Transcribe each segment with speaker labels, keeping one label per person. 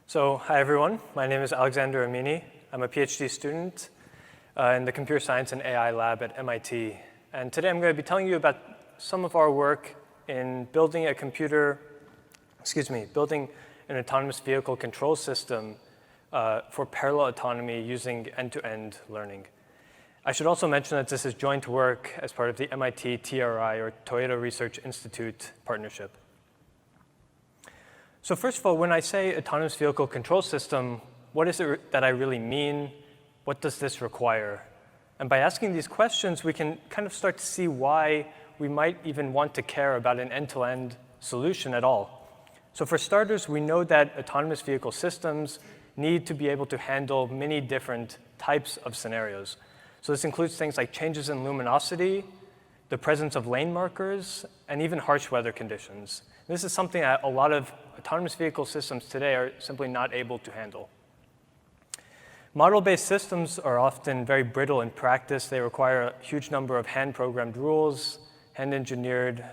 Speaker 1: So, hi everyone. My name is Alexander Amini. I'm a PhD student in the Computer Science and AI lab at MIT. And today I'm going to be telling you about some of our work in building an autonomous vehicle control system for parallel autonomy using end-to-end learning. I should also mention that this is joint work as part of the MIT TRI, or Toyota Research Institute partnership. So first of all, when I say autonomous vehicle control system, what is it that I really mean? What does this require? And by asking these questions, we can kind of start to see why we might even want to care about an end-to-end solution at all. So for starters, we know that autonomous vehicle systems need to be able to handle many different types of scenarios. So this includes things like changes in luminosity, the presence of lane markers, and even harsh weather conditions. This is something that a lot of autonomous vehicle systems today are simply not able to handle. Model-based systems are often very brittle in practice. They require a huge number of hand-programmed rules, hand-engineered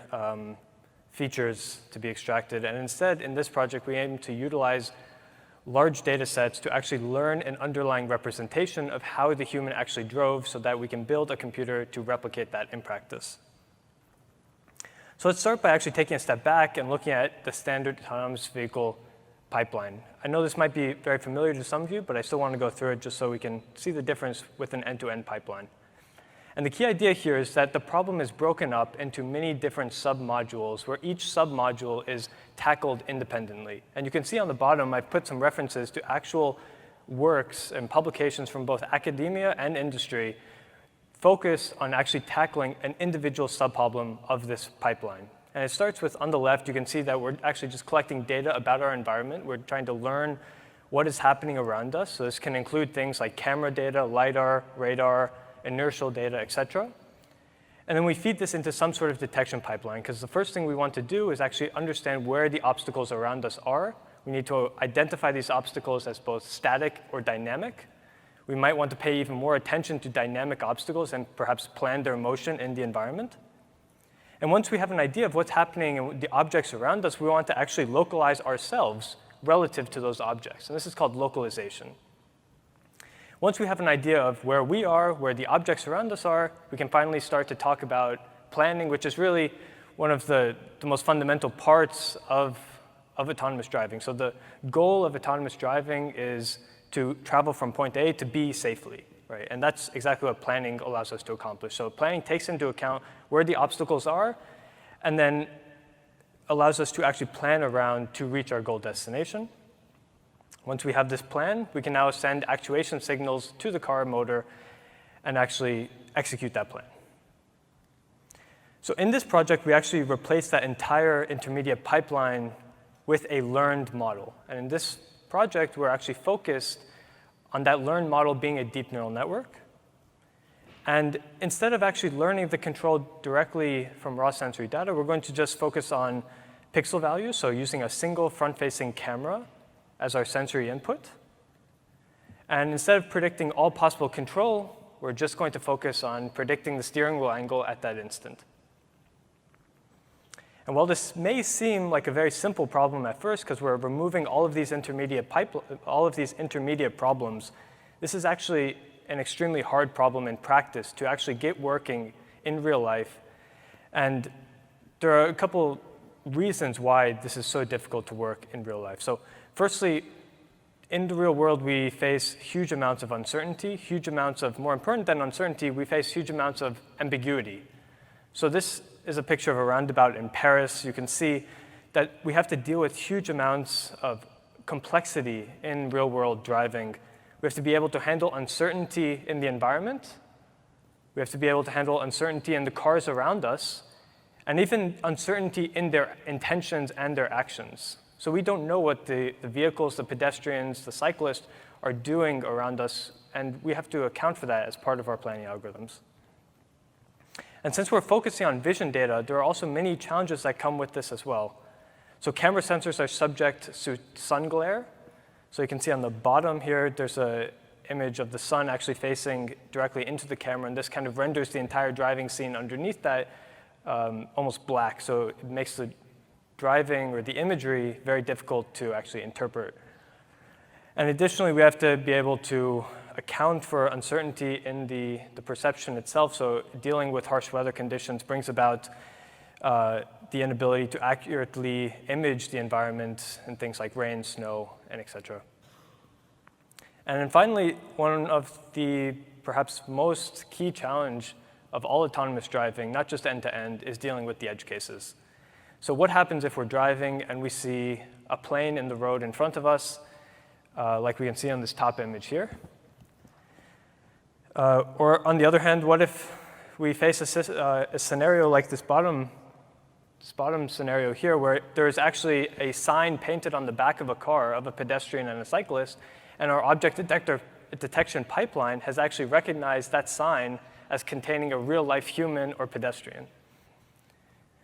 Speaker 1: features to be extracted. And instead, in this project, we aim to utilize large data sets to actually learn an underlying representation of how the human actually drove so that we can build a computer to replicate that in practice. So let's start by actually taking a step back and looking at the standard autonomous vehicle pipeline. I know this might be very familiar to some of you, but I still want to go through it just so we can see the difference with an end-to-end pipeline. And the key idea here is that the problem is broken up into many different sub-modules where each sub-module is tackled independently. And you can see on the bottom, I've put some references to actual works and publications from both academia and industry focus on actually tackling an individual subproblem of this pipeline. And it starts with, on the left, you can see that we're actually just collecting data about our environment. We're trying to learn what is happening around us. So this can include things like camera data, LiDAR, radar, inertial data, et cetera. And then we feed this into some sort of detection pipeline, because the first thing we want to do is actually understand where the obstacles around us are. We need to identify these obstacles as both static or dynamic. We might want to pay even more attention to dynamic obstacles and perhaps plan their motion in the environment. And once we have an idea of what's happening in the objects around us, we want to actually localize ourselves relative to those objects. And this is called localization. Once we have an idea of where we are, where the objects around us are, we can finally start to talk about planning, which is really one of the most fundamental parts of autonomous driving. So the goal of autonomous driving is to travel from point A to B safely, right? And that's exactly what planning allows us to accomplish. So planning takes into account where the obstacles are and then allows us to actually plan around to reach our goal destination. Once we have this plan, we can now send actuation signals to the car motor and actually execute that plan. So in this project, we actually replaced that entire intermediate pipeline with a learned model. And in this project, we're actually focused on that learned model being a deep neural network. And instead of actually learning the control directly from raw sensory data, we're going to just focus on pixel values, so using a single front-facing camera as our sensory input. And instead of predicting all possible control, we're just going to focus on predicting the steering wheel angle at that instant. And while this may seem like a very simple problem at first, because we're removing all of these intermediate problems, this is actually an extremely hard problem in practice to actually get working in real life. And there are a couple reasons why this is so difficult to work in real life. So firstly, in the real world, we face huge amounts of uncertainty, more important than uncertainty, we face huge amounts of ambiguity. So this is a picture of a roundabout in Paris. You can see that we have to deal with huge amounts of complexity in real-world driving. We have to be able to handle uncertainty in the environment. We have to be able to handle uncertainty in the cars around us, and even uncertainty in their intentions and their actions. So we don't know what the vehicles, the pedestrians, the cyclists are doing around us, and we have to account for that as part of our planning algorithms. And since we're focusing on vision data, there are also many challenges that come with this as well. So camera sensors are subject to sun glare. So you can see on the bottom here, there's an image of the sun actually facing directly into the camera, and this kind of renders the entire driving scene underneath that almost black. So it makes the driving or the imagery very difficult to actually interpret. And additionally, we have to be able to account for uncertainty in the perception itself. So dealing with harsh weather conditions brings about the inability to accurately image the environment in things like rain, snow, and et cetera. And then finally, one of the perhaps most key challenge of all autonomous driving, not just end-to-end, is dealing with the edge cases. So what happens if we're driving and we see a plane in the road in front of us, like we can see on this top image here? Or on the other hand, what if we face a scenario like this bottom scenario here, where there's actually a sign painted on the back of a car of a pedestrian and a cyclist, and our object detection pipeline has actually recognized that sign as containing a real-life human or pedestrian.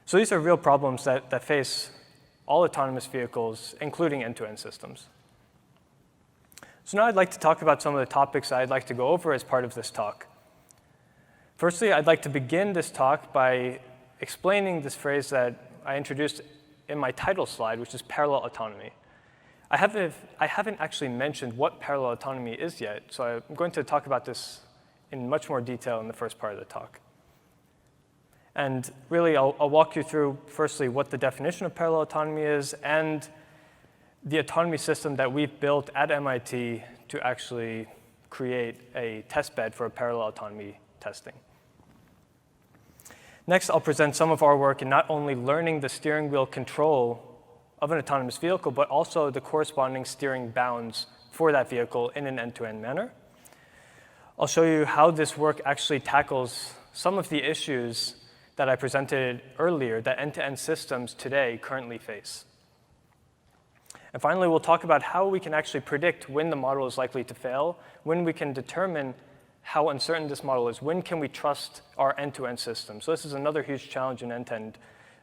Speaker 1: So these are real problems that face all autonomous vehicles, including end-to-end systems. So now I'd like to talk about some of the topics I'd like to go over as part of this talk. Firstly, I'd like to begin this talk by explaining this phrase that I introduced in my title slide, which is parallel autonomy. I haven't actually mentioned what parallel autonomy is yet, so I'm going to talk about this in much more detail in the first part of the talk. And really, I'll walk you through, firstly, what the definition of parallel autonomy is, and the autonomy system that we've built at MIT to actually create a test bed for parallel autonomy testing. Next, I'll present some of our work in not only learning the steering wheel control of an autonomous vehicle, but also the corresponding steering bounds for that vehicle in an end-to-end manner. I'll show you how this work actually tackles some of the issues that I presented earlier that end-to-end systems today currently face. And finally, we'll talk about how we can actually predict when the model is likely to fail, when we can determine how uncertain this model is, when can we trust our end-to-end system. So this is another huge challenge in end-to-end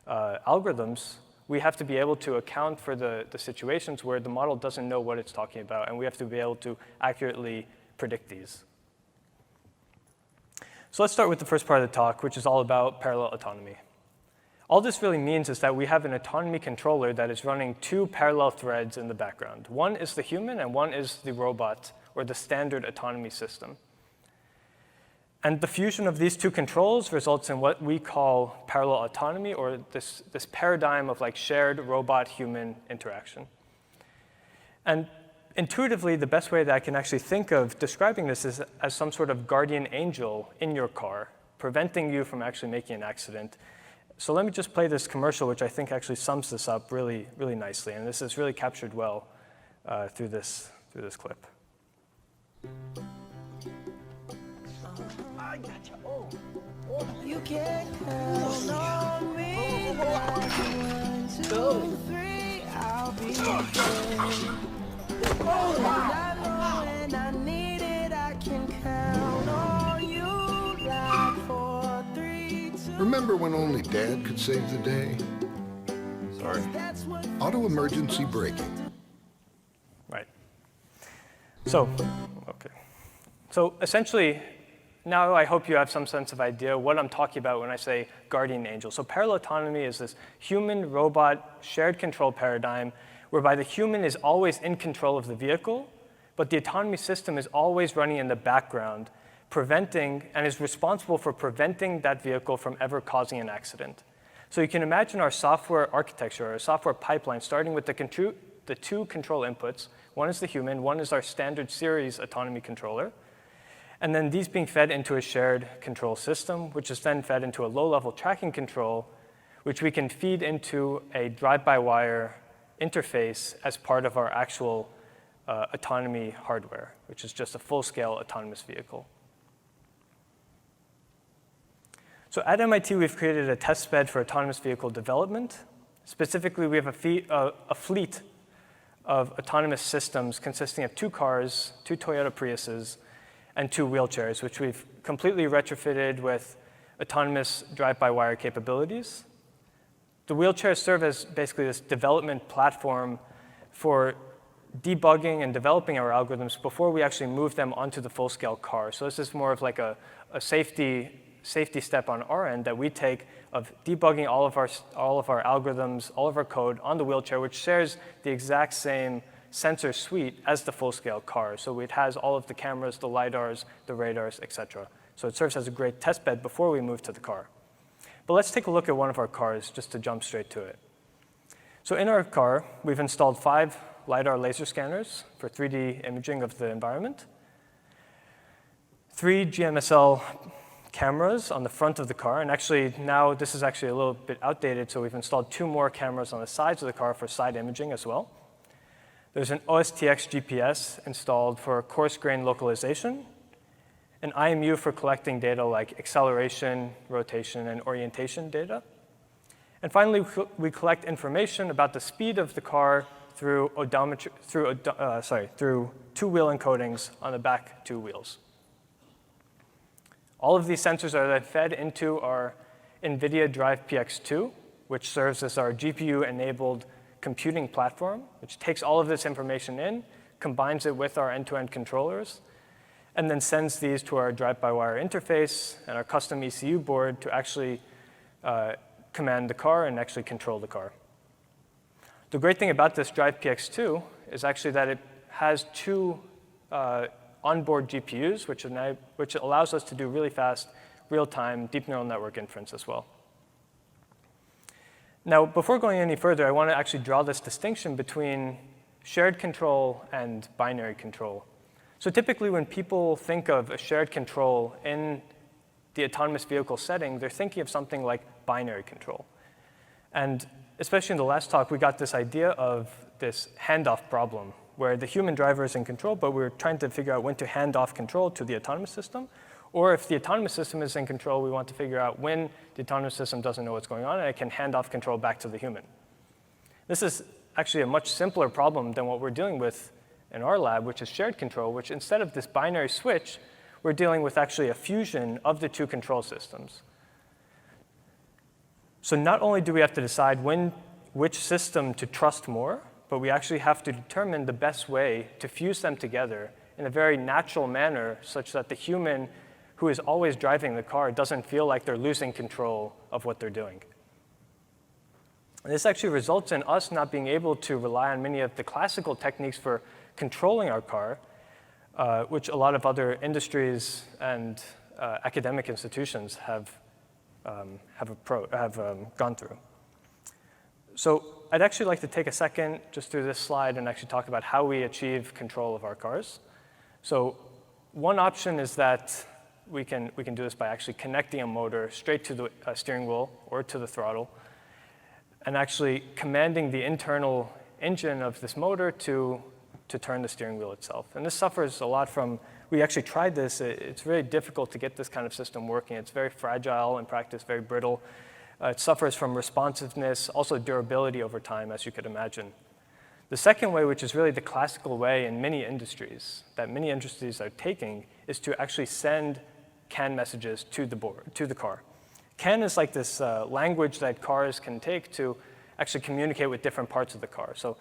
Speaker 1: algorithms. We have to be able to account for the situations where the model doesn't know what it's talking about, and we have to be able to accurately predict these. So let's start with the first part of the talk, which is all about parallel autonomy. All this really means is that we have an autonomy controller that is running two parallel threads in the background. One is the human, and one is the robot, or the standard autonomy system. And the fusion of these two controls results in what we call parallel autonomy, or this paradigm of like shared robot-human interaction. And intuitively, the best way that I can actually think of describing this is as some sort of guardian angel in your car, preventing you from actually making an accident. So let me just play this commercial, which I think actually sums this up really, really nicely. And this is really captured well through this clip.
Speaker 2: I got you. Oh. You can't count on me. 1, 2, 3, I'll be okay. Oh, I know when I need it, I can count on you. Like 4, 3, 2.
Speaker 3: Remember when only Dad could save the day? Sorry. Auto emergency braking.
Speaker 1: Right. So, okay. So essentially, now I hope you have some sense of idea what I'm talking about when I say guardian angel. So parallel autonomy is this human-robot shared control paradigm whereby the human is always in control of the vehicle, but the autonomy system is always running in the background, preventing and is responsible for preventing that vehicle from ever causing an accident. So you can imagine our software architecture, our software pipeline, starting with the two control inputs. One is the human, one is our standard series autonomy controller. And then these being fed into a shared control system, which is then fed into a low-level tracking control, which we can feed into a drive-by-wire interface as part of our actual autonomy hardware, which is just a full-scale autonomous vehicle. So at MIT, we've created a test bed for autonomous vehicle development. Specifically, we have a fleet of autonomous systems consisting of 2 cars, 2 Toyota Priuses, and 2 wheelchairs, which we've completely retrofitted with autonomous drive-by-wire capabilities. The wheelchairs serve as basically this development platform for debugging and developing our algorithms before we actually move them onto the full-scale car. So this is more of like a safety step on our end that we take of debugging all of our algorithms, all of our code on the wheelchair, which shares the exact same sensor suite as the full-scale car. So it has all of the cameras, the LiDARs, the radars, et cetera. So it serves as a great test bed before we move to the car. But let's take a look at one of our cars just to jump straight to it. So in our car, we've installed 5 LiDAR laser scanners for 3D imaging of the environment, 3 GMSL cameras on the front of the car, and actually now this is actually a little bit outdated, so we've installed 2 more cameras on the sides of the car for side imaging as well. There's an OSTX GPS installed for coarse grain localization, an IMU for collecting data like acceleration, rotation, and orientation data. And finally, we collect information about the speed of the car through two-wheel encodings on the back 2 wheels. All of these sensors are then fed into our NVIDIA Drive PX2, which serves as our GPU-enabled computing platform, which takes all of this information in, combines it with our end-to-end controllers, and then sends these to our drive-by-wire interface and our custom ECU board to actually command the car and actually control the car. The great thing about this Drive PX2 is actually that it has 2 onboard GPUs, which allows us to do really fast, real-time deep neural network inference as well. Now, before going any further, I want to actually draw this distinction between shared control and binary control. So typically, when people think of a shared control in the autonomous vehicle setting, they're thinking of something like binary control. And especially in the last talk, we got this idea of this handoff problem, where the human driver is in control, but we're trying to figure out when to hand off control to the autonomous system. Or if the autonomous system is in control, we want to figure out when the autonomous system doesn't know what's going on, and it can hand off control back to the human. This is actually a much simpler problem than what we're dealing with in our lab, which is shared control, which instead of this binary switch, we're dealing with actually a fusion of the 2 control systems. So not only do we have to decide which system to trust more, but we actually have to determine the best way to fuse them together in a very natural manner such that the human who is always driving the car doesn't feel like they're losing control of what they're doing. And this actually results in us not being able to rely on many of the classical techniques for controlling our car, which a lot of other industries and academic institutions have gone through. So I'd actually like to take a second just through this slide and actually talk about how we achieve control of our cars. So one option is that we can do this by actually connecting a motor straight to the steering wheel or to the throttle and actually commanding the internal engine of this motor to turn the steering wheel itself. And this suffers a lot from, we actually tried this. It's really difficult to get this kind of system working. It's very fragile in practice, very brittle. It suffers from responsiveness, also durability over time, as you could imagine. The second way, which is really the classical way in many industries, that many industries are taking, is to actually send CAN messages to the car. CAN is like this language that cars can take to actually communicate with different parts of the car. So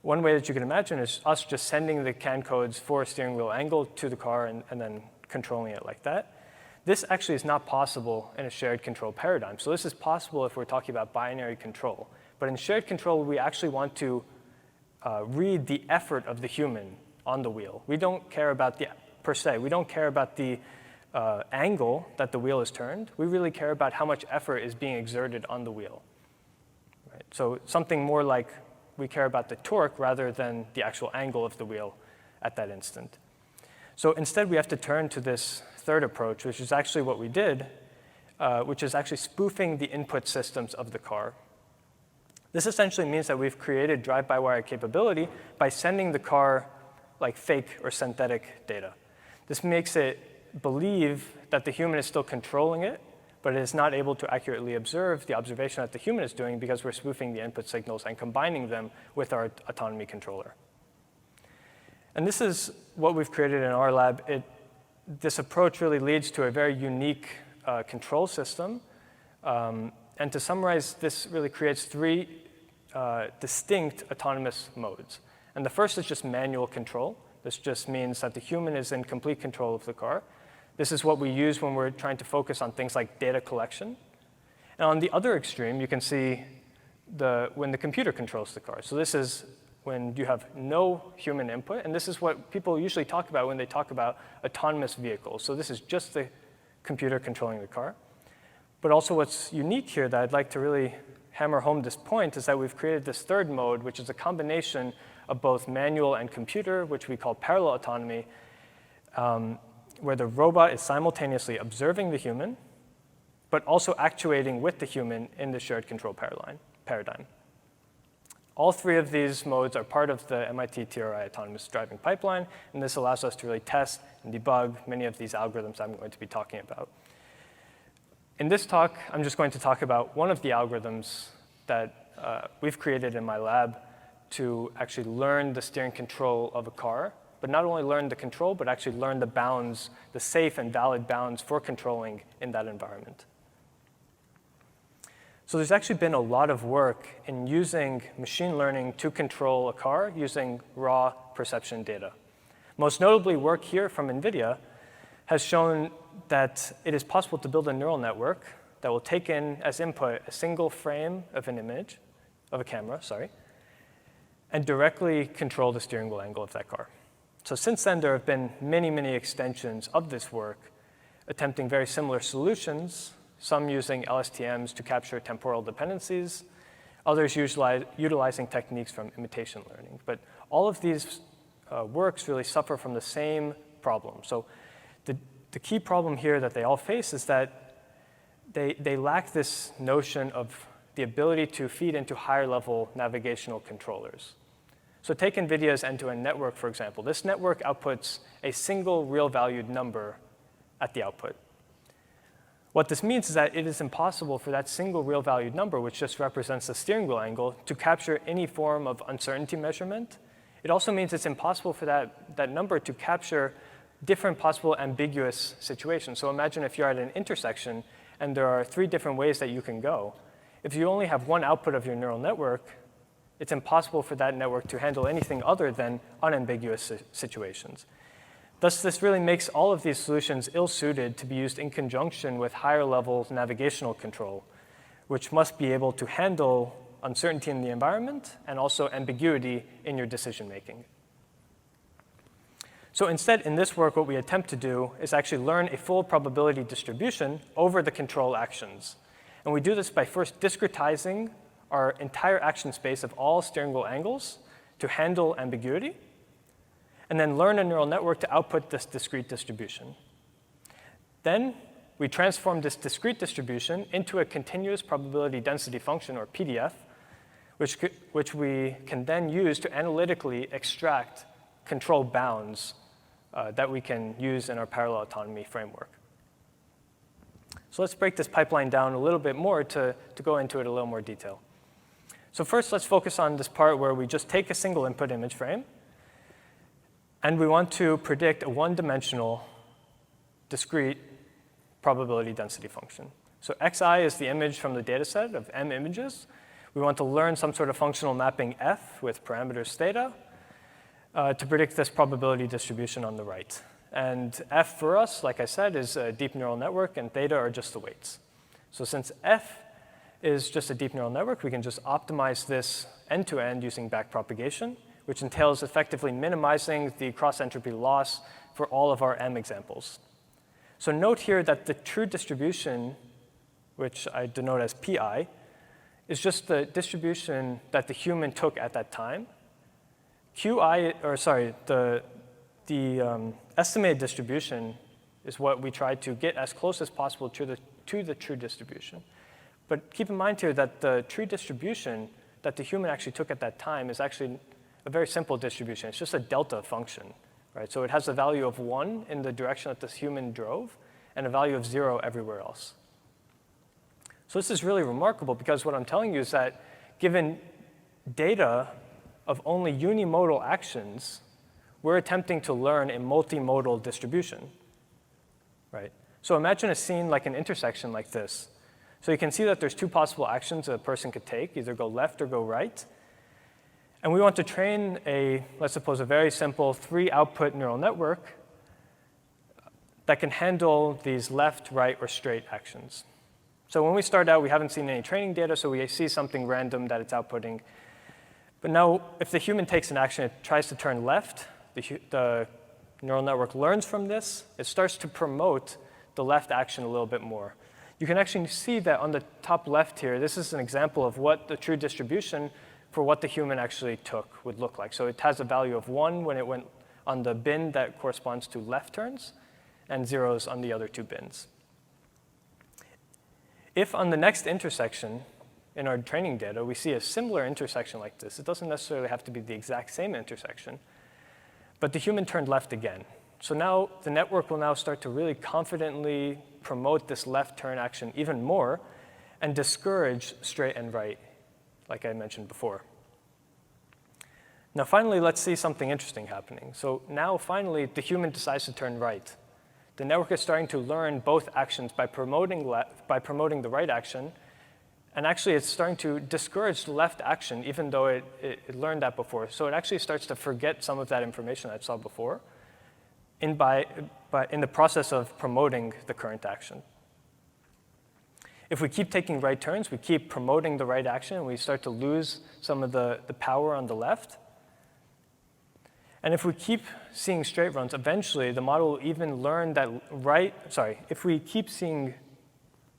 Speaker 1: one way that you can imagine is us just sending the CAN codes for a steering wheel angle to the car and then controlling it like that. This actually is not possible in a shared control paradigm. So this is possible if we're talking about binary control. But in shared control, we actually want to read the effort of the human on the wheel. We don't care about we don't care about the angle that the wheel is turned. We really care about how much effort is being exerted on the wheel. Right? So something more like we care about the torque rather than the actual angle of the wheel at that instant. So instead, we have to turn to this third approach, which is actually what we did, which is actually spoofing the input systems of the car. This essentially means that we've created drive-by-wire capability by sending the car like fake or synthetic data. This makes it believe that the human is still controlling it, but it is not able to accurately observe the observation that the human is doing because we're spoofing the input signals and combining them with our autonomy controller. And this is what we've created in our lab. This approach really leads to a very unique control system. And to summarize, this really creates 3 distinct autonomous modes. And the first is just manual control. This just means that the human is in complete control of the car. This is what we use when we're trying to focus on things like data collection. And on the other extreme, you can see when the computer controls the car. So this is when you have no human input, and this is what people usually talk about when they talk about autonomous vehicles. So this is just the computer controlling the car. But also what's unique here that I'd like to really hammer home this point is that we've created this third mode, which is a combination of both manual and computer, which we call parallel autonomy, where the robot is simultaneously observing the human, but also actuating with the human in the shared control paradigm. All three of these modes are part of the MIT TRI autonomous driving pipeline, and this allows us to really test and debug many of these algorithms I'm going to be talking about. In this talk, I'm just going to talk about one of the algorithms that we've created in my lab to actually learn the steering control of a car, but not only learn the control, but actually learn the bounds, the safe and valid bounds for controlling in that environment. So there's actually been a lot of work in using machine learning to control a car using raw perception data. Most notably, work here from NVIDIA has shown that it is possible to build a neural network that will take in as input a single frame of an image, of a camera, and directly control the steering wheel angle of that car. So since then, there have been many, many extensions of this work attempting very similar solutions, some using LSTMs to capture temporal dependencies, others utilizing techniques from imitation learning. But all of these works really suffer from the same problem. So the key problem here that they all face is that they lack this notion of the ability to feed into higher level navigational controllers. So take NVIDIA's end-to-end network, for example. This network outputs a single real valued number at the output. What this means is that it is impossible for that single real valued number, which just represents the steering wheel angle, to capture any form of uncertainty measurement. It also means it's impossible for that number to capture different possible ambiguous situations. So imagine if you're at an intersection and there are 3 different ways that you can go. If you only have one output of your neural network, it's impossible for that network to handle anything other than unambiguous situations. Thus, this really makes all of these solutions ill-suited to be used in conjunction with higher-level navigational control, which must be able to handle uncertainty in the environment and also ambiguity in your decision-making. So instead, in this work, what we attempt to do is actually learn a full probability distribution over the control actions. And we do this by first discretizing our entire action space of all steering wheel angles to handle ambiguity, and then learn a neural network to output this discrete distribution. Then we transform this discrete distribution into a continuous probability density function, or PDF, which we can then use to analytically extract control bounds that we can use in our parallel autonomy framework. So let's break this pipeline down a little bit more to go into it in a little more detail. So first, let's focus on this part where we just take a single input image frame, and we want to predict a one-dimensional discrete probability density function. So xi is the image from the data set of m images. We want to learn some sort of functional mapping f with parameters theta to predict this probability distribution on the right. And f for us, like I said, is a deep neural network, and theta are just the weights. So since f is just a deep neural network, we can just optimize this end-to-end using backpropagation, which entails effectively minimizing the cross-entropy loss for all of our m examples. So note here that the true distribution, which I denote as pi, is just the distribution that the human took at that time. The estimated distribution is what we try to get as close as possible to the true distribution. But keep in mind here that the true distribution that the human actually took at that time is actually a very simple distribution. It's just a delta function, right? So it has a value of 1 in the direction that this human drove and a value of 0 everywhere else. So this is really remarkable because what I'm telling you is that given data of only unimodal actions, we're attempting to learn a multimodal distribution, right? So imagine a scene like an intersection like this. So you can see that there's 2 possible actions a person could take, either go left or go right. And we want to train let's suppose, a very simple 3-output neural network that can handle these left, right, or straight actions. So when we start out, we haven't seen any training data, so we see something random that it's outputting. But now, if the human takes an action, it tries to turn left, the neural network learns from this. It starts to promote the left action a little bit more. You can actually see that on the top left here, this is an example of what the true distribution for what the human actually took would look like. So it has a value of 1 when it went on the bin that corresponds to left turns, and 0s on the other 2 bins. If on the next intersection in our training data, we see a similar intersection like this, it doesn't necessarily have to be the exact same intersection, but the human turned left again. So now the network will now start to really confidently promote this left turn action even more and discourage straight and right, like I mentioned before. Now finally, let's see something interesting happening. So now finally, the human decides to turn right. The network is starting to learn both actions by promoting the right action, and actually it's starting to discourage the left action even though it learned that before. So it actually starts to forget some of that information that it saw before in the process of promoting the current action. If we keep taking right turns, we keep promoting the right action, and we start to lose some of the power on the left. And if we keep seeing straight runs, eventually the model will even learn that if we keep seeing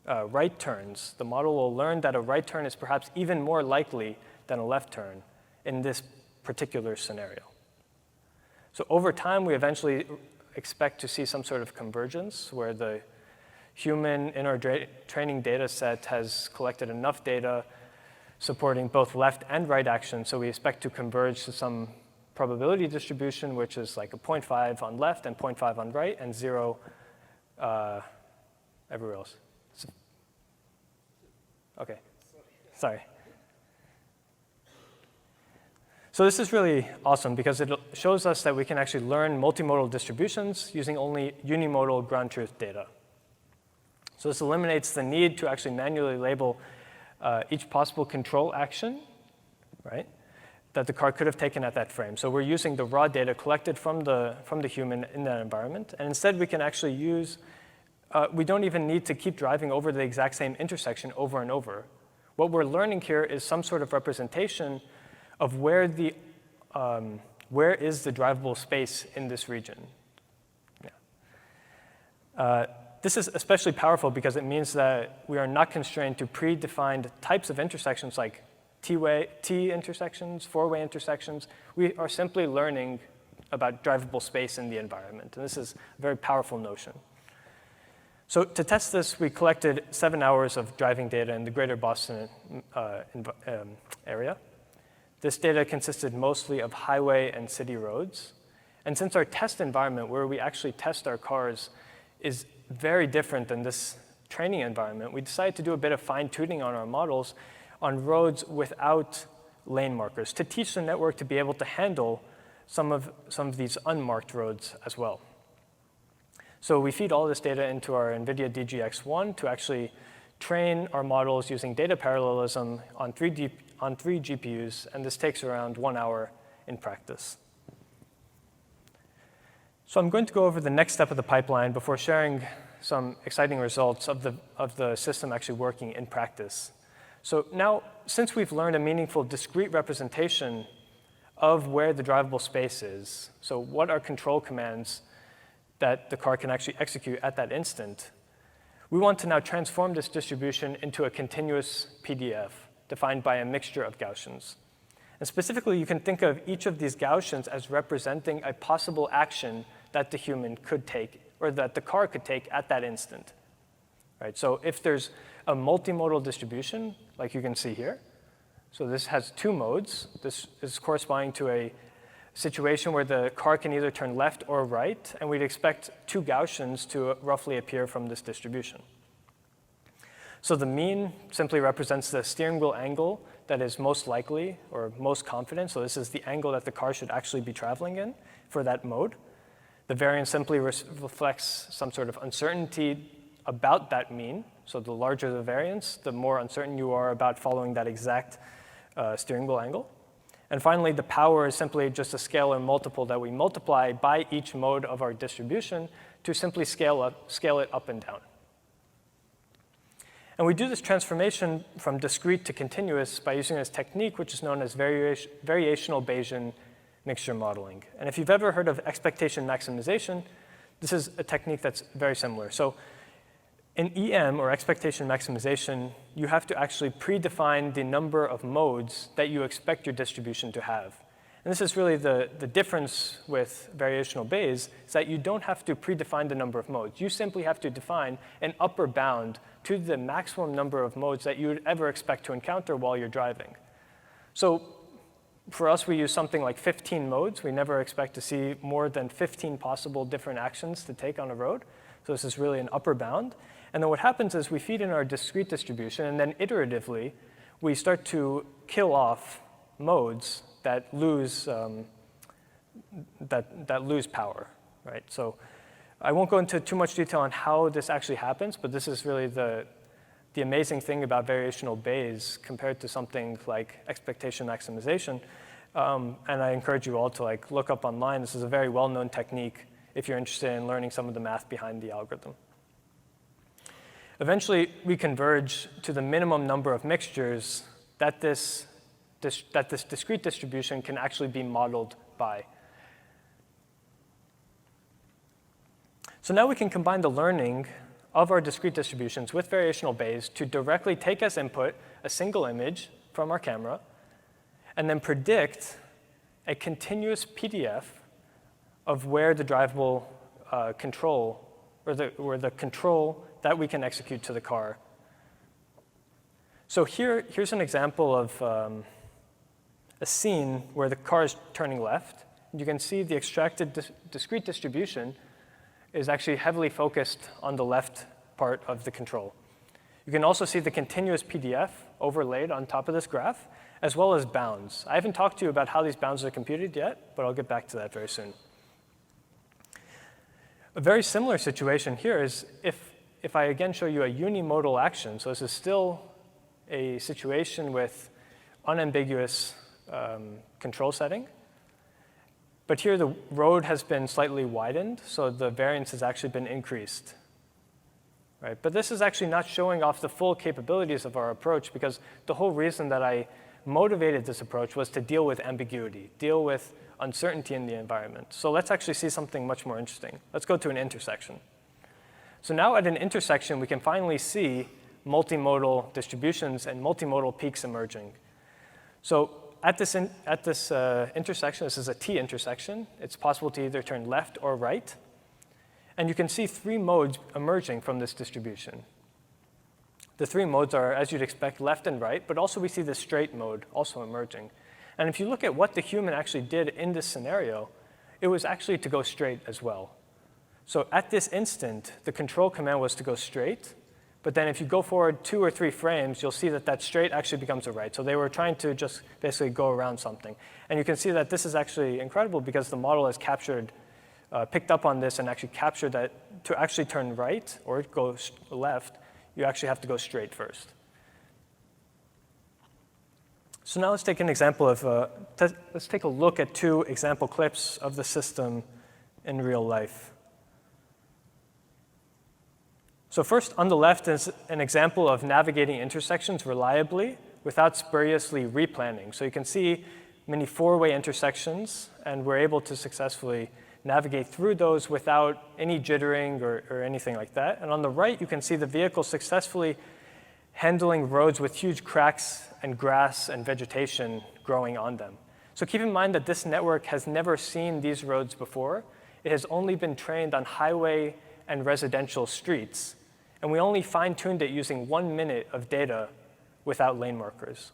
Speaker 1: right turns, the model will learn that a right turn is perhaps even more likely than a left turn in this particular scenario. So over time, we eventually expect to see some sort of convergence where the human in our training data set has collected enough data supporting both left and right action, so we expect to converge to some probability distribution, which is like a 0.5 on left and 0.5 on right, and 0 everywhere else. OK, sorry. So this is really awesome because it shows us that we can actually learn multimodal distributions using only unimodal ground truth data. So this eliminates the need to actually manually label each possible control action, right, that the car could have taken at that frame. So we're using the raw data collected from the human in that environment. And instead, we can actually use, we don't even need to keep driving over the exact same intersection over and over. What we're learning here is some sort of representation of where is the drivable space in this region. Yeah. This is especially powerful because it means that we are not constrained to predefined types of intersections like T intersections, four-way intersections. We are simply learning about drivable space in the environment. And this is a very powerful notion. So to test this, we collected 7 hours of driving data in the greater Boston area. This data consisted mostly of highway and city roads. And since our test environment, where we actually test our cars, is very different than this training environment, we decided to do a bit of fine-tuning on our models on roads without lane markers to teach the network to be able to handle some of these unmarked roads as well. So we feed all this data into our NVIDIA DGX1 to actually train our models using data parallelism on three GPUs, and this takes around 1 hour in practice. So I'm going to go over the next step of the pipeline before sharing some exciting results of the system actually working in practice. So now, since we've learned a meaningful discrete representation of where the drivable space is, so what are control commands that the car can actually execute at that instant, we want to now transform this distribution into a continuous PDF defined by a mixture of Gaussians. And specifically, you can think of each of these Gaussians as representing a possible action that the human could take, or that the car could take at that instant. Right? So if there's a multimodal distribution, like you can see here, so this has 2 modes. This is corresponding to a situation where the car can either turn left or right, and we'd expect 2 Gaussians to roughly appear from this distribution. So the mean simply represents the steering wheel angle that is most likely or most confident. So this is the angle that the car should actually be traveling in for that mode. The variance simply reflects some sort of uncertainty about that mean. So the larger the variance, the more uncertain you are about following that exact steering wheel angle. And finally, the power is simply just a scalar multiple that we multiply by each mode of our distribution to simply scale it up and down. And we do this transformation from discrete to continuous by using this technique, which is known as variational Bayesian mixture modeling. And if you've ever heard of expectation maximization, this is a technique that's very similar. So in EM, or expectation maximization, you have to actually predefine the number of modes that you expect your distribution to have. And this is really the difference with variational Bayes, is that you don't have to predefine the number of modes. You simply have to define an upper bound to the maximum number of modes that you would ever expect to encounter while you're driving. So for us, we use something like 15 modes. We never expect to see more than 15 possible different actions to take on a road. So this is really an upper bound. And then what happens is we feed in our discrete distribution, and then iteratively, we start to kill off modes that lose lose power, right? So I won't go into too much detail on how this actually happens, but this is really the amazing thing about variational Bayes compared to something like expectation maximization. And I encourage you all to look up online. This is a very well-known technique if you're interested in learning some of the math behind the algorithm. Eventually, we converge to the minimum number of mixtures that this discrete distribution can actually be modeled by. So now we can combine the learning of our discrete distributions with variational Bayes to directly take as input a single image from our camera and then predict a continuous PDF of where the drivable control, or the control that we can execute to the car. So here's an example of a scene where the car is turning left. You can see the extracted discrete distribution is actually heavily focused on the left part of the control. You can also see the continuous PDF overlaid on top of this graph, as well as bounds. I haven't talked to you about how these bounds are computed yet, but I'll get back to that very soon. A very similar situation here is if I again show you a unimodal action, so this is still a situation with unambiguous control setting. But here the road has been slightly widened, so the variance has actually been increased. Right? But this is actually not showing off the full capabilities of our approach, because the whole reason that I motivated this approach was to deal with ambiguity, deal with uncertainty in the environment. So let's actually see something much more interesting. Let's go to an intersection. So now at an intersection, we can finally see multimodal distributions and multimodal peaks emerging. So at this intersection, this is a T intersection. It's possible to either turn left or right. And you can see three modes emerging from this distribution. The three modes are, as you'd expect, left and right, but also we see the straight mode also emerging. And if you look at what the human actually did in this scenario, it was actually to go straight as well. So at this instant, the control command was to go straight. But then if you go forward 2 or 3 frames, you'll see that that straight actually becomes a right. So they were trying to just basically go around something. And you can see that this is actually incredible because the model has picked up on this and actually captured that to actually turn right or go left, you actually have to go straight first. So now let's take an example of, let's take a look at 2 example clips of the system in real life. So first, on the left is an example of navigating intersections reliably without spuriously replanning. So you can see many 4-way intersections, and we're able to successfully navigate through those without any jittering or anything like that. And on the right, you can see the vehicle successfully handling roads with huge cracks and grass and vegetation growing on them. So keep in mind that this network has never seen these roads before. It has only been trained on highway and residential streets. And we only fine-tuned it using 1 minute of data without lane markers.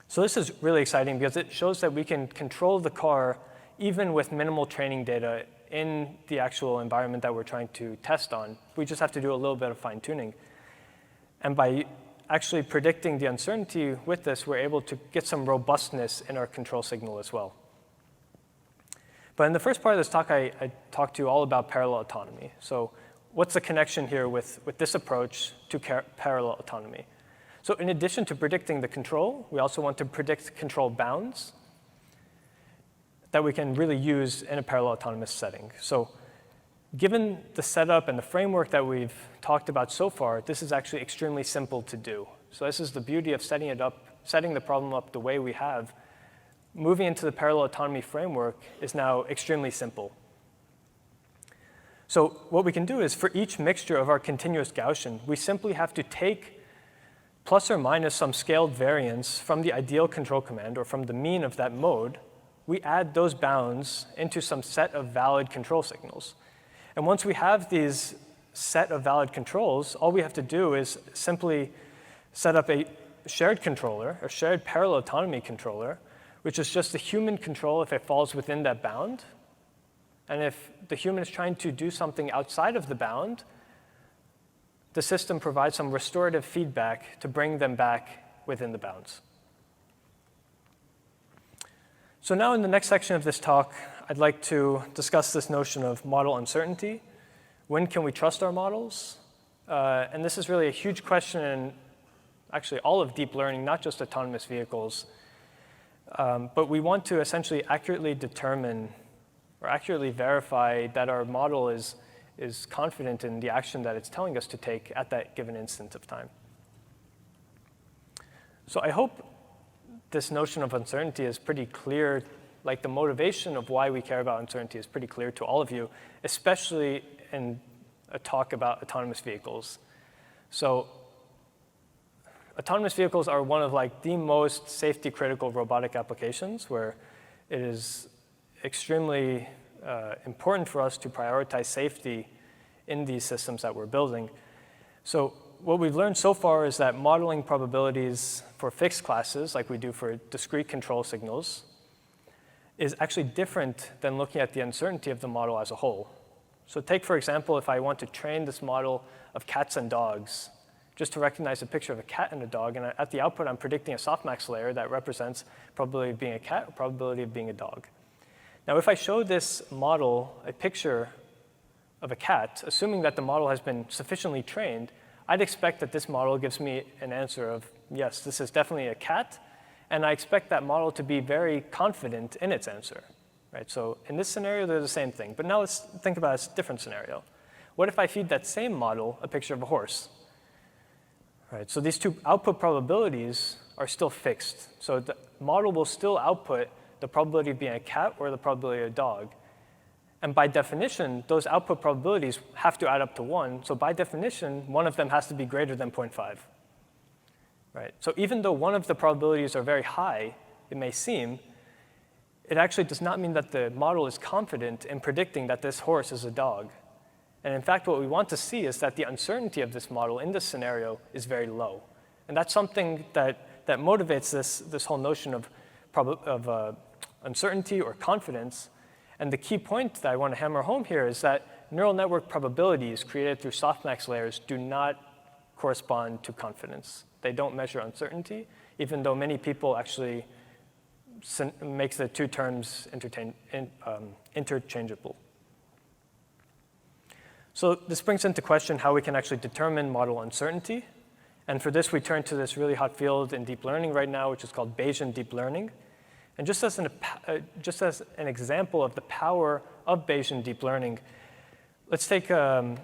Speaker 1: So this is really exciting because it shows that we can control the car even with minimal training data in the actual environment that we're trying to test on. We just have to do a little bit of fine-tuning. And by actually predicting the uncertainty with this, we're able to get some robustness in our control signal as well. But in the first part of this talk, I talked to you all about parallel autonomy. So what's the connection here with this approach to parallel autonomy? So in addition to predicting the control, we also want to predict control bounds that we can really use in a parallel autonomous setting. So Given the setup and the framework that we've talked about so far, this is actually extremely simple to do. So this is the beauty of setting the problem up the way we have. Moving into the parallel autonomy framework is now extremely simple. So what we can do is for each mixture of our continuous Gaussian, we simply have to take plus or minus some scaled variance from the ideal control command or from the mean of that mode. We add those bounds into some set of valid control signals. And once we have these set of valid controls, all we have to do is simply set up a shared controller, a shared parallel autonomy controller, which is just the human control if it falls within that bound. And if the human is trying to do something outside of the bound, the system provides some restorative feedback to bring them back within the bounds. So now in the next section of this talk, I'd like to discuss this notion of model uncertainty. When can we trust our models? And this is really a huge question in actually all of deep learning, not just autonomous vehicles. But we want to essentially accurately determine or accurately verify that our model is confident in the action that it's telling us to take at that given instant of time. So I hope this notion of uncertainty is pretty clear, like the motivation of why we care about uncertainty is pretty clear to all of you, especially in a talk about autonomous vehicles. So autonomous vehicles are one of like the most safety critical robotic applications where it is extremely important for us to prioritize safety in these systems that we're building. So what we've learned so far is that modeling probabilities for fixed classes, like we do for discrete control signals, is actually different than looking at the uncertainty of the model as a whole. So take, for example, if I want to train this model of cats and dogs, just to recognize a picture of a cat and a dog, and at the output, I'm predicting a softmax layer that represents probability of being a cat or probability of being a dog. Now, if I show this model a picture of a cat, assuming that the model has been sufficiently trained, I'd expect that this model gives me an answer of, yes, this is definitely a cat, and I expect that model to be very confident in its answer. Right? So in this scenario, they're the same thing. But now let's think about a different scenario. What if I feed that same model a picture of a horse? Right, so these two output probabilities are still fixed. So the model will still output the probability of being a cat or the probability of a dog. And by definition, those output probabilities have to add up to 1. So by definition, one of them has to be greater than 0.5. Right? So even though one of the probabilities are very high, it may seem, it actually does not mean that the model is confident in predicting that this horse is a dog. And in fact, what we want to see is that the uncertainty of this model in this scenario is very low. And that's something that motivates this whole notion of uncertainty or confidence. And the key point that I want to hammer home here is that neural network probabilities created through softmax layers do not correspond to confidence. They don't measure uncertainty, even though many people actually make the two terms interchangeable. So this brings into question how we can actually determine model uncertainty. And for this, we turn to this really hot field in deep learning right now, which is called Bayesian deep learning. And just as an example of the power of Bayesian deep learning, let's take a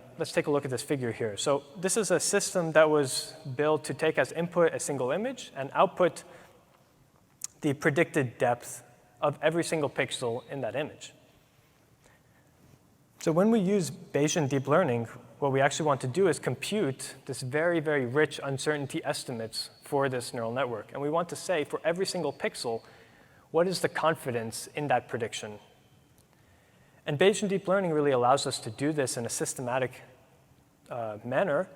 Speaker 1: look at this figure here. So this is a system that was built to take as input a single image and output the predicted depth of every single pixel in that image. So when we use Bayesian deep learning, what we actually want to do is compute this very, very rich uncertainty estimates for this neural network. And we want to say for every single pixel, what is the confidence in that prediction? And Bayesian deep learning really allows us to do this in a systematic manner.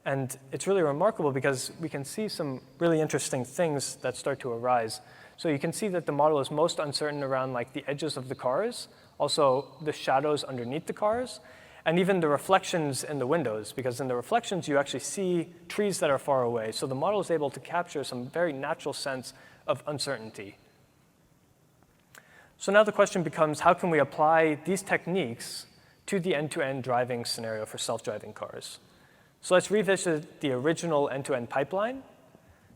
Speaker 1: And it's really remarkable because we can see some really interesting things that start to arise. So you can see that the model is most uncertain around like the edges of the cars, also the shadows underneath the cars, and even the reflections in the windows, because in the reflections you actually see trees that are far away. So the model is able to capture some very natural sense of uncertainty. So now the question becomes, how can we apply these techniques to the end-to-end driving scenario for self-driving cars? So let's revisit the original end-to-end pipeline.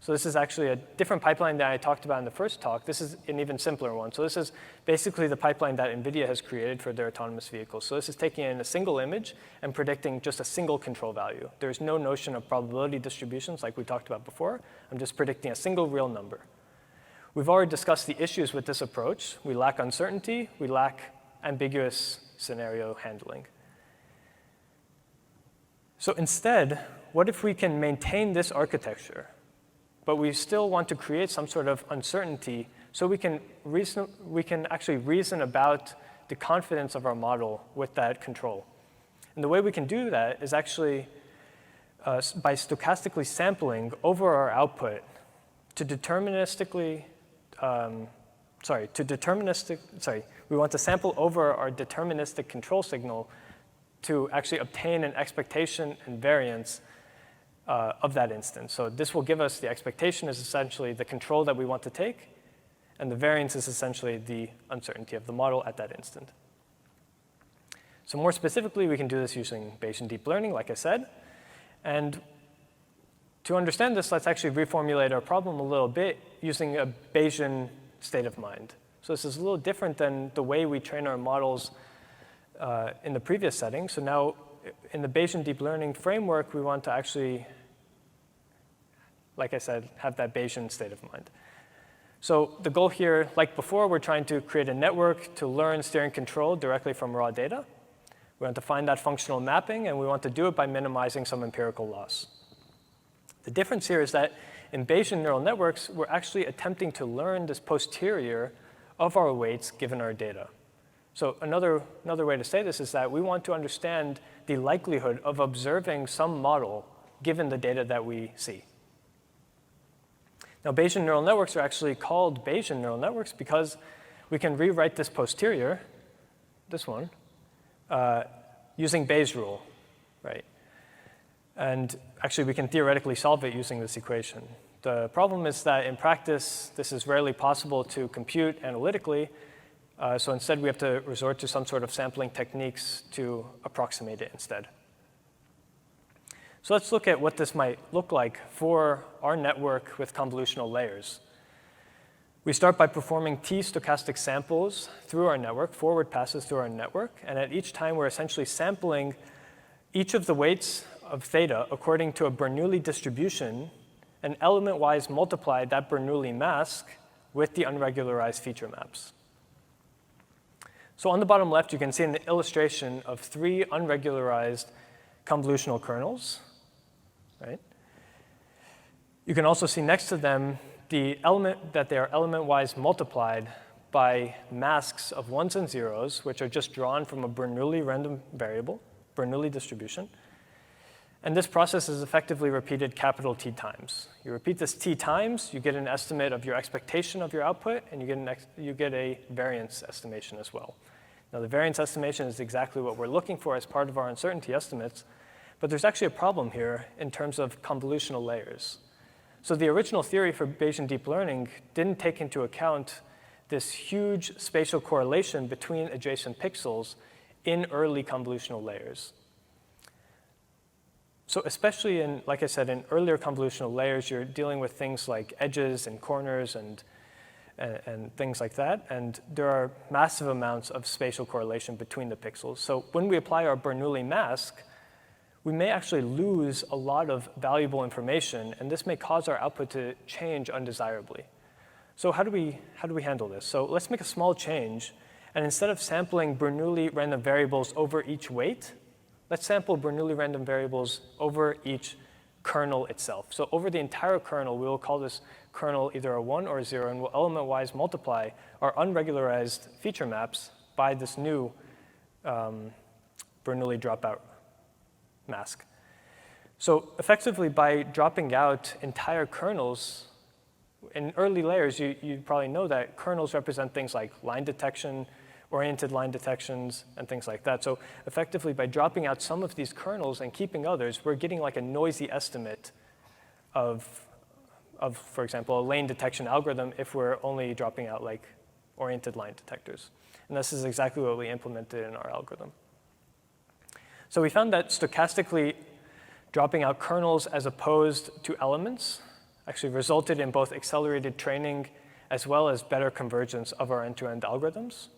Speaker 1: So this is actually a different pipeline than I talked about in the first talk. This is an even simpler one. So this is basically the pipeline that NVIDIA has created for their autonomous vehicles. So this is taking in a single image and predicting just a single control value. There's no notion of probability distributions like we talked about before. I'm just predicting a single real number. We've already discussed the issues with this approach. We lack uncertainty. We lack ambiguous scenario handling. So instead, what if we can maintain this architecture, but we still want to create some sort of uncertainty so we can actually reason about the confidence of our model with that control. And the way we can do that is actually by stochastically sampling over our output to we want to sample over our deterministic control signal to actually obtain an expectation and variance of that instance. So this will give us the expectation is essentially the control that we want to take, and the variance is essentially the uncertainty of the model at that instant. So more specifically, we can do this using Bayesian deep learning, like I said. And to understand this, let's actually reformulate our problem a little bit using a Bayesian state of mind. So this is a little different than the way we train our models in the previous setting. So now in the Bayesian deep learning framework, we want to actually, like I said, have that Bayesian state of mind. So the goal here, like before, we're trying to create a network to learn, steer, and control directly from raw data. We want to find that functional mapping, and we want to do it by minimizing some empirical loss. The difference here is that in Bayesian neural networks, we're actually attempting to learn this posterior of our weights given our data. So another way to say this is that we want to understand the likelihood of observing some model given the data that we see. Now, Bayesian neural networks are actually called Bayesian neural networks because we can rewrite this posterior, this one, using Bayes' rule, right? And actually, we can theoretically solve it using this equation. The problem is that in practice, this is rarely possible to compute analytically. So instead, we have to resort to some sort of sampling techniques to approximate it instead. So let's look at what this might look like for our network with convolutional layers. We start by performing t stochastic samples through our network, forward passes through our network. And at each time, we're essentially sampling each of the weights of theta according to a Bernoulli distribution, and element-wise multiply that Bernoulli mask with the unregularized feature maps. So on the bottom left, you can see an illustration of 3 unregularized convolutional kernels, right? You can also see next to them the element that they are element-wise multiplied by masks of 1s and 0s, which are just drawn from a Bernoulli random variable, Bernoulli distribution. And this process is effectively repeated capital T times. You repeat this T times, you get an estimate of your expectation of your output, and you get a variance estimation as well. Now, the variance estimation is exactly what we're looking for as part of our uncertainty estimates, but there's actually a problem here in terms of convolutional layers. So the original theory for Bayesian deep learning didn't take into account this huge spatial correlation between adjacent pixels in early convolutional layers. So especially in, like I said, in earlier convolutional layers, you're dealing with things like edges and corners and things like that. And there are massive amounts of spatial correlation between the pixels. So when we apply our Bernoulli mask, we may actually lose a lot of valuable information, and this may cause our output to change undesirably. So how do we handle this? So let's make a small change, and instead of sampling Bernoulli random variables over each weight, let's sample Bernoulli random variables over each kernel itself. So over the entire kernel, we will call this kernel either a 1 or a 0, and we'll element-wise multiply our unregularized feature maps by this new Bernoulli dropout mask. So effectively, by dropping out entire kernels, in early layers, you probably know that kernels represent things like line detection, oriented line detections, and things like that. So effectively, by dropping out some of these kernels and keeping others, we're getting like a noisy estimate of, for example, a lane detection algorithm if we're only dropping out like oriented line detectors. And this is exactly what we implemented in our algorithm. So we found that stochastically dropping out kernels as opposed to elements actually resulted in both accelerated training as well as better convergence of our end-to-end algorithms.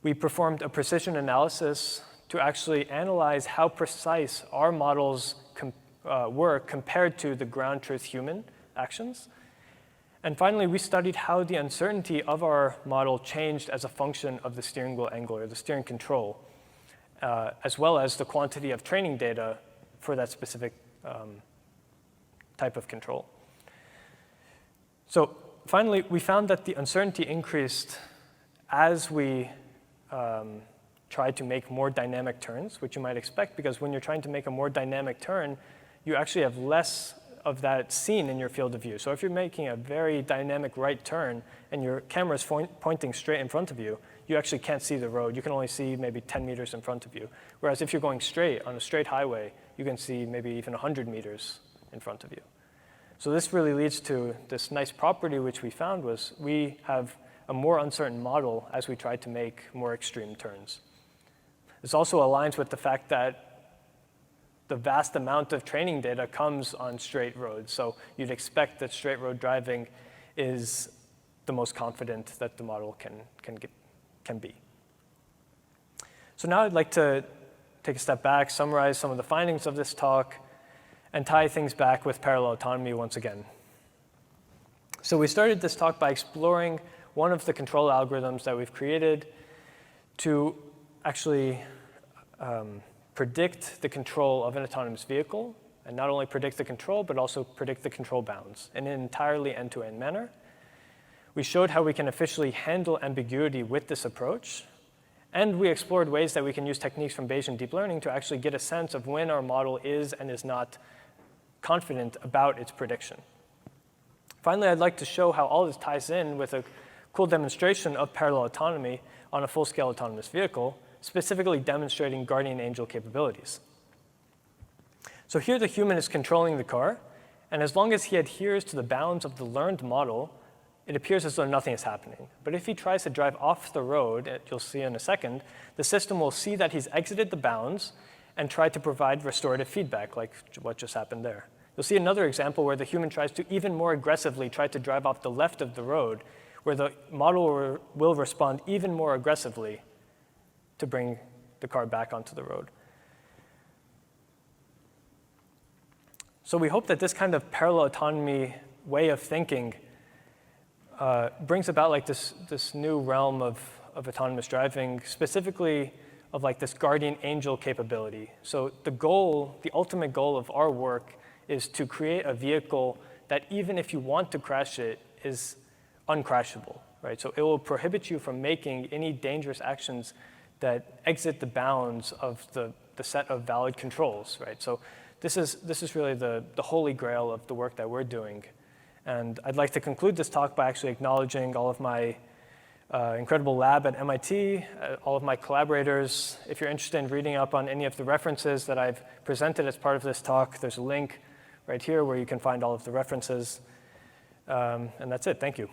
Speaker 1: We performed a precision analysis to actually analyze how precise our models were compared to the ground truth human actions. And finally, we studied how the uncertainty of our model changed as a function of the steering wheel angle or the steering control, as well as the quantity of training data for that specific type of control. So finally, we found that the uncertainty increased as we tried to make more dynamic turns, which you might expect, because when you're trying to make a more dynamic turn, you actually have less of that seen in your field of view. So if you're making a very dynamic right turn and your camera is pointing straight in front of you, you actually can't see the road. You can only see maybe 10 meters in front of you. Whereas if you're going straight on a straight highway, you can see maybe even 100 meters in front of you. So this really leads to this nice property which we found was we have a more uncertain model as we try to make more extreme turns. This also aligns with the fact that the vast amount of training data comes on straight roads. So you'd expect that straight road driving is the most confident that the model can be. So now I'd like to take a step back, summarize some of the findings of this talk, and tie things back with parallel autonomy once again. So we started this talk by exploring one of the control algorithms that we've created to actually predict the control of an autonomous vehicle, and not only predict the control, but also predict the control bounds in an entirely end-to-end manner. We showed how we can efficiently handle ambiguity with this approach, and we explored ways that we can use techniques from Bayesian deep learning to actually get a sense of when our model is and is not confident about its prediction. Finally, I'd like to show how all this ties in with a cool demonstration of parallel autonomy on a full-scale autonomous vehicle, specifically demonstrating guardian angel capabilities. So here the human is controlling the car, and as long as he adheres to the bounds of the learned model, it appears as though nothing is happening. But if he tries to drive off the road, you'll see in a second, the system will see that he's exited the bounds and try to provide restorative feedback, like what just happened there. You'll see another example where the human tries to even more aggressively try to drive off the left of the road, where the model will respond even more aggressively to bring the car back onto the road. So we hope that this kind of parallel autonomy way of thinking brings about like this new realm of autonomous driving, specifically of like this guardian angel capability. So the ultimate goal of our work is to create a vehicle that even if you want to crash it is uncrashable, right? So it will prohibit you from making any dangerous actions that exit the bounds of the set of valid controls, right? So this is really the holy grail of the work that we're doing. And I'd like to conclude this talk by actually acknowledging all of my incredible lab at MIT, all of my collaborators. If you're interested in reading up on any of the references that I've presented as part of this talk, there's a link right here where you can find all of the references. And that's it. Thank you.